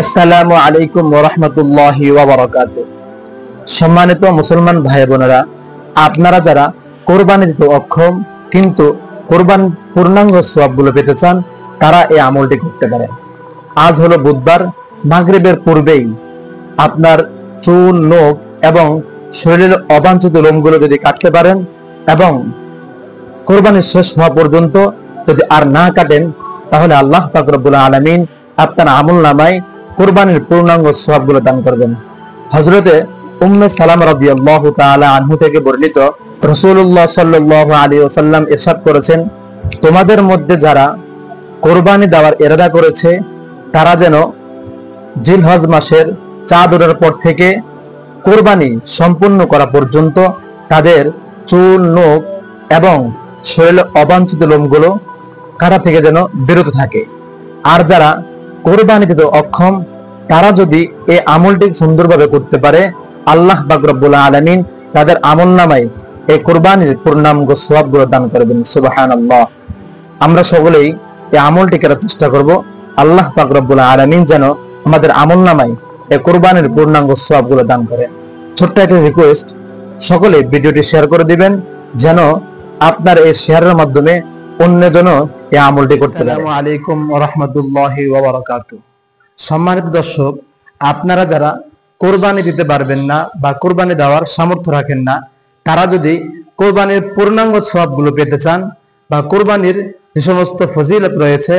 আসসালামু আলাইকুম ওয়া রাহমাতুল্লাহি ওয়া বারাকাতুহু। সম্মানিত মুসলমান ভাই বোনেরা, আপনারা যারা কোরবানি দিতে অক্ষম কিন্তু কোরবান পূর্ণাঙ্গ সওয়াবগুলো পেতে চান, তারা এই আমলটি করতে পারেন। আজ হলো বুধবার, মাগরিবের পূর্বেই আপনার চুল, নখ এবং শরীরের অবাঞ্ছিত লোমগুলো যদি কাটতে পারেন এবং কোরবানি শেষ হওয়া পর্যন্ত যদি আর না কাটেন, তাহলে আল্লাহ পাক রব্বুল আলামিন আপনার আমলনামায় কুরবানির পূর্ণাঙ্গ সওয়াবগুলো দান করবেন। হযরতে উম্মে সালামা রাদিয়াল্লাহু তাআলা আনহা থেকে বর্ণিত, রাসূলুল্লাহ সাল্লাল্লাহু আলাইহি ওয়াসাল্লাম ইরশাদ করেছেন, তোমাদের মধ্যে যারা কোরবানি দেওয়ার ইরাদা করেছে, তারা যেন জিলহজ মাসের চাঁদ ওঠার পর থেকে কোরবানি সম্পূর্ণ করা পর্যন্ত তাদের চুল, নখ এবং শরীরের অবাঞ্ছিত লোমগুলো কাটা থেকে যেন বিরত থাকে। আর যারা কোরবানি দিতে অক্ষম, তারা যদি এই আমলটি সুন্দরভাবে করতে পারে, আল্লাহ পাক রব্বুল আলামিন তাদের আমলনামায় এই কোরবানির পূর্ণাঙ্গ সওয়াবগুলো দান করবেন। সুবহানাল্লাহ। আমরা সকলেই এই আমলটি করার চেষ্টা করব। আল্লাহ পাক রব্বুল আলামিন যেন আমাদের আমলনামায় এই কোরবানির পূর্ণাঙ্গ সওয়াবগুলো দান করেন। ছোট্ট একটা রিকোয়েস্ট, সকলে ভিডিওটি শেয়ার করে দিবেন যেন আপনার এই শেয়ারের মাধ্যমে অন্যজন এই আমলটি করতে পারে। আসসালামু আলাইকুম ওয়া রাহমাতুল্লাহি ওয়া বারাকাতুহু। সম্মানিত দর্শক, আপনারা যারা কোরবানি দিতে পারবেন না বা কোরবানি দেওয়ার সামর্থ্য রাখেন না, তারা যদি কোরবানির পূর্ণাঙ্গ সওয়াবগুলো পেতে চান বা কোরবানির যে সমস্ত ফজিলত রয়েছে